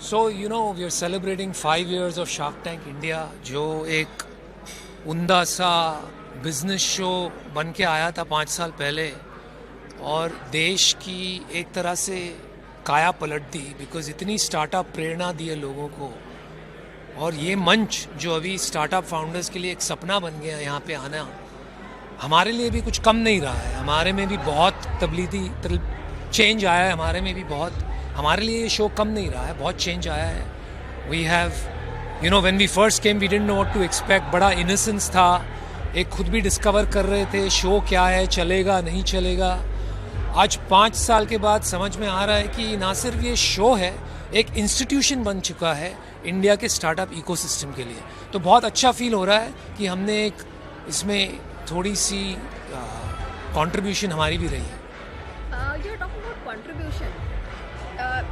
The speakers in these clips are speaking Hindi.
So, we are celebrating 5 years of Shark Tank India, जो एक उम्दा सा बिजनेस शो बन के आया था 5 साल पहले और देश की एक तरह से काया पलट दी, बिकॉज इतनी स्टार्टअप प्रेरणा दी है लोगों को। और ये मंच जो अभी स्टार्टअप फाउंडर्स के लिए एक सपना बन गया यहाँ पे आना, हमारे लिए भी कुछ कम नहीं रहा है। हमारे में भी बहुत तब्दीली चेंज आया है, हमारे में भी बहुत, हमारे लिए ये शो कम नहीं रहा है, बहुत चेंज आया है। We have when we first came we didn't know what to expect. बड़ा इनोसेंस था, एक खुद भी डिस्कवर कर रहे थे शो क्या है, चलेगा नहीं चलेगा। आज 5 साल के बाद समझ में आ रहा है कि ना सिर्फ ये शो है, एक इंस्टीट्यूशन बन चुका है इंडिया के स्टार्टअप इकोसिस्टम के लिए। तो बहुत अच्छा फील हो रहा है कि हमने एक इसमें थोड़ी सी कंट्रीब्यूशन हमारी भी रही है। You're talking about contribution.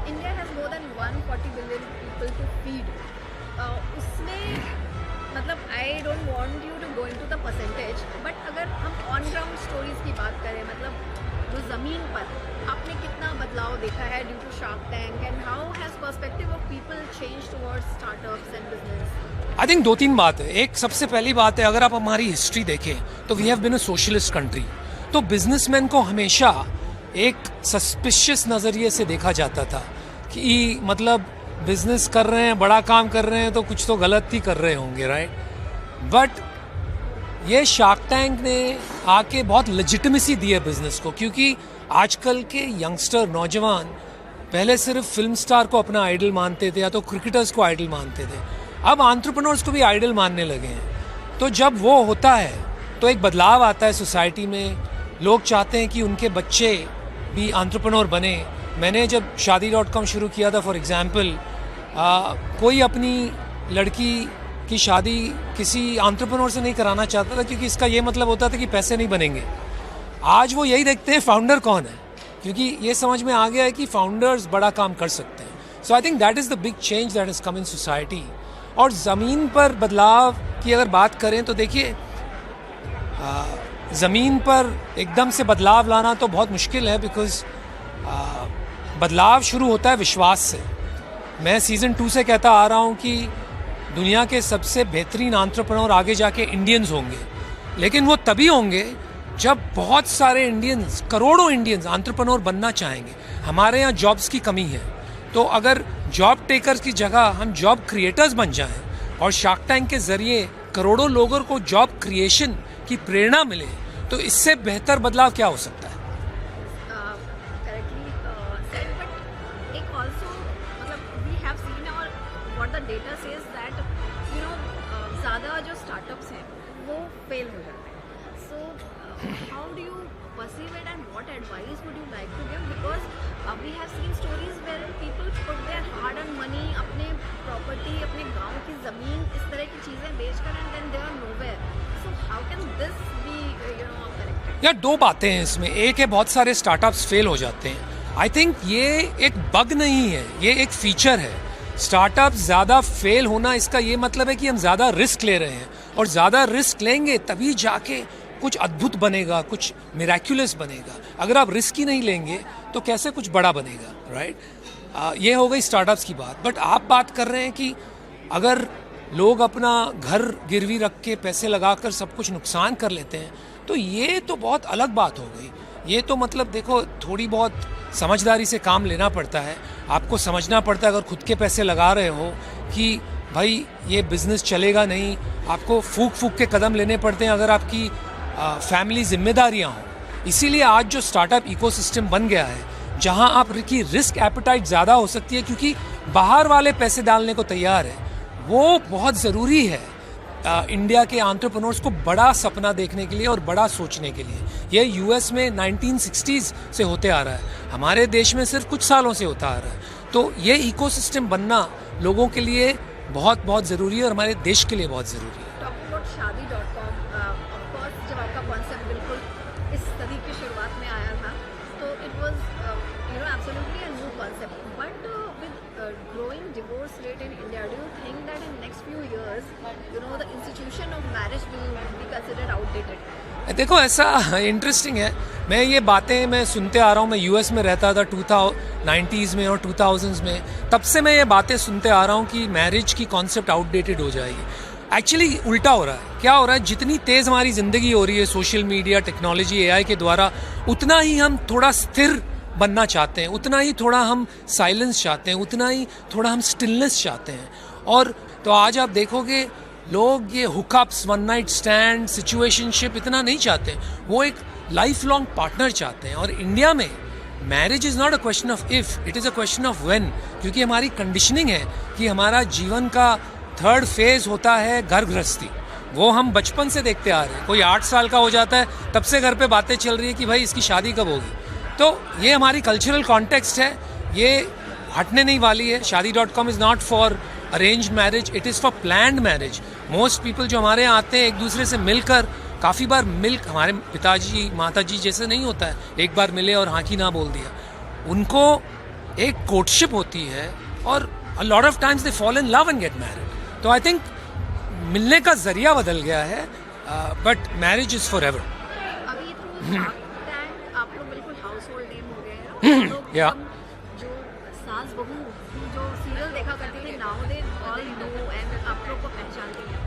India has more than 140 billion people to feed. उसमें मतलब I don't want you to go into the percentage, but अगर हम on ground stories की बात करें, मतलब जो ज़मीन पर आपने कितना बदलाव देखा है due to Shark Tank, and how has perspective of people change towards startups and business? I think 2-3 बात है। एक सबसे पहली बात है, अगर आप हमारी हिस्ट्री देखें तो we have been a socialist country. तो बिजनेसमैन को हमेशा एक सस्पिशियस नज़रिए से देखा जाता था कि मतलब बिजनेस कर रहे हैं, बड़ा काम कर रहे हैं तो कुछ तो गलत ही कर रहे होंगे, राइट? बट ये शार्क टैंक ने आके बहुत लेजिटिमेसी दी है बिजनेस को, क्योंकि आजकल के यंगस्टर नौजवान पहले सिर्फ फिल्म स्टार को अपना आइडल मानते थे या तो क्रिकेटर्स को आइडल मानते थे, अब एंटरप्रेन्योर्स को भी आइडल मानने लगे हैं। तो जब वो होता है तो एक बदलाव आता है सोसाइटी में। लोग चाहते हैं कि उनके बच्चे भी एंटरप्रेन्योर बने। मैंने जब शादी.com शुरू किया था, फॉर एग्जांपल, कोई अपनी लड़की की शादी किसी एंटरप्रेन्योर से नहीं कराना चाहता था, क्योंकि इसका ये मतलब होता था कि पैसे नहीं बनेंगे। आज वो यही देखते हैं फाउंडर कौन है, क्योंकि ये समझ में आ गया है कि फाउंडर्स बड़ा काम कर सकते हैं। So I think that is the big change that is come in society. और ज़मीन पर बदलाव की अगर बात करें तो देखिए, ज़मीन पर एकदम से बदलाव लाना तो बहुत मुश्किल है, बिकॉज बदलाव शुरू होता है विश्वास से। मैं सीज़न 2 से कहता आ रहा हूँ कि दुनिया के सबसे बेहतरीन एंटरप्रेन्योर आगे जाके इंडियंस होंगे, लेकिन वो तभी होंगे जब बहुत सारे इंडियंस, करोड़ों इंडियंस एंटरप्रेन्योर बनना चाहेंगे। हमारे यहाँ जॉब्स की कमी है, तो अगर जॉब टेकर्स की जगह हम जॉब क्रिएटर्स बन जाएं और शार्क टैंक के ज़रिए करोड़ों लोगों को जॉब क्रिएशन की प्रेरणा मिले, तो इससे बेहतर बदलाव क्या हो सकता है? करेक्टली सेड, बट एक ऑल्सो मतलब वी हैव सीन और what the data says that ज़्यादा जो स्टार्टअप्स हैं वो फेल हो जाते हैं। So how do you perceive it and what advice would you like to give? Because we have seen stories where people put their hard earned money, अपने प्रॉपर्टी, अपने गांव की ज़मीन, इस तरह की चीज़ें बेचकर, and then they are nowhere. So how can this be corrected? यार, 2 बातें हैं इसमें। एक है बहुत सारे स्टार्टअप्स फेल हो जाते हैं। आई थिंक ये एक बग नहीं है, ये एक फीचर है। स्टार्टअप ज़्यादा फेल होना, इसका ये मतलब है कि हम ज़्यादा रिस्क ले रहे हैं, और ज़्यादा रिस्क लेंगे तभी जाके कुछ अद्भुत बनेगा, कुछ मिराक्युलस बनेगा। अगर आप रिस्क ही नहीं लेंगे तो कैसे कुछ बड़ा बनेगा, राइट? ये हो गई स्टार्टअप्स की बात। बट आप बात कर रहे हैं कि अगर लोग अपना घर गिरवी रख के पैसे लगाकर सब कुछ नुकसान कर लेते हैं, तो ये तो बहुत अलग बात हो गई। ये तो मतलब देखो, थोड़ी बहुत समझदारी से काम लेना पड़ता है। आपको समझना पड़ता है, अगर खुद के पैसे लगा रहे हो, कि भाई ये बिज़नेस चलेगा नहीं। आपको फूक फूक के कदम लेने पड़ते हैं अगर आपकी फैमिली जिम्मेदारियां हों। इसीलिए आज जो स्टार्टअप इकोसिस्टम बन गया है, जहां आपकी रिस्क एपेटाइट ज़्यादा हो सकती है, क्योंकि बाहर वाले पैसे डालने को तैयार है, वो बहुत ज़रूरी है इंडिया के एंटरप्रेन्योर्स को बड़ा सपना देखने के लिए और बड़ा सोचने के लिए। ये यूएस में 1960s से होते आ रहा है, हमारे देश में सिर्फ कुछ सालों से होता आ रहा है। तो ये इकोसिस्टम बनना लोगों के लिए बहुत बहुत ज़रूरी है और हमारे देश के लिए बहुत ज़रूरी है। शादी.com, ऑफ कोर्स जब आपका कॉन्सेप्ट बिल्कुल इस सदी की शुरुआत में आया था, तो it was absolutely a new concept, but with growing divorce rate in India, do you think that in next few years the institution of marriage will be considered outdated? देखो ऐसा इंटरेस्टिंग है, मैं ये बातें मैं सुनते आ रहा हूँ, मैं यूएस में रहता था 1990s में और 2000s में, तब से मैं ये बातें सुनते आ रहा हूँ कि मैरिज की कॉन्सेप्ट आउटडेटेड हो जाएगी। एक्चुअली उल्टा हो रहा है। क्या हो रहा है, जितनी तेज़ हमारी ज़िंदगी हो रही है सोशल मीडिया, टेक्नोलॉजी, एआई के द्वारा, उतना ही हम थोड़ा स्थिर बनना चाहते हैं, उतना ही थोड़ा हम साइलेंस चाहते हैं, उतना ही थोड़ा हम स्टिलनेस चाहते हैं। और तो आज आप देखोगे लोग ये hookups, one night stand, situationship इतना नहीं चाहते, वो एक लाइफ लॉन्ग पार्टनर चाहते हैं। और इंडिया में marriage is not a question of if, it is a question of when, क्योंकि हमारी कंडीशनिंग है कि हमारा जीवन का थर्ड फेज होता है घर गृहस्थी। वो हम बचपन से देखते आ रहे हैं। कोई 8 साल का हो जाता है तब से घर पे बातें चल रही है कि भाई इसकी शादी कब होगी। तो ये हमारी कल्चरल कॉन्टेक्स्ट है, ये हटने नहीं वाली है। शादी.com is not for arranged marriage, it is for planned marriage. Most people जो हमारे यहाँ आते हैं एक दूसरे से मिलकर, काफ़ी बार हमारे पिताजी माताजी जैसे नहीं होता है एक बार मिले और हाँ की ना बोल दिया। उनको एक कोर्टशिप होती है और a lot of times they fall in love and get married. तो आई थिंक मिलने का जरिया बदल गया है, but marriage is for ever. अभी तो शार्क टैंक आप लोग बिल्कुल हाउस होल्ड नेम हो गए हैं। हम लोग Yeah. जो सास बहू की जो सीरियल देखा करते थे, now they all know and आप लोग को पहचानते हैं।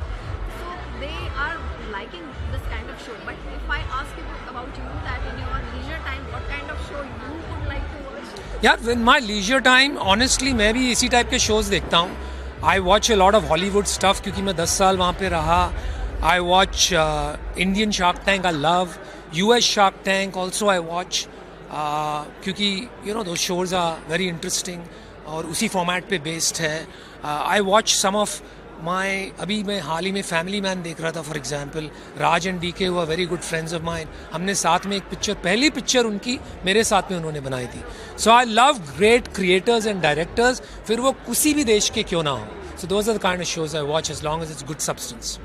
So they are liking this kind of show, but if I ask you about you that in your leisure time what kind of show you would like to watch? यार in my leisure time honestly मैं भी इसी टाइप के शोज़ देखता हूँ। I watch a lot of Hollywood stuff क्योंकि मैं 10 साल वहाँ पे रहा। I watch Indian shark tank, I love US shark tank also I watch, क्योंकि यू नो दो शोज़ आर वेरी इंटरेस्टिंग और उसी फॉर्मेट पे बेस्ड है। आई वॉच सम ऑफ अभी मैं हाल ही में फैमिली मैन देख रहा था for example. Raj and DK हुआ very good friends of mine, हमने साथ में एक पिक्चर, पहली पिक्चर उनकी मेरे साथ में उन्होंने बनाई थी। So I love great creators and directors, फिर वो किसी भी देश के क्यों ना हो। So those are the kind of shows I watch as long as it's good substance.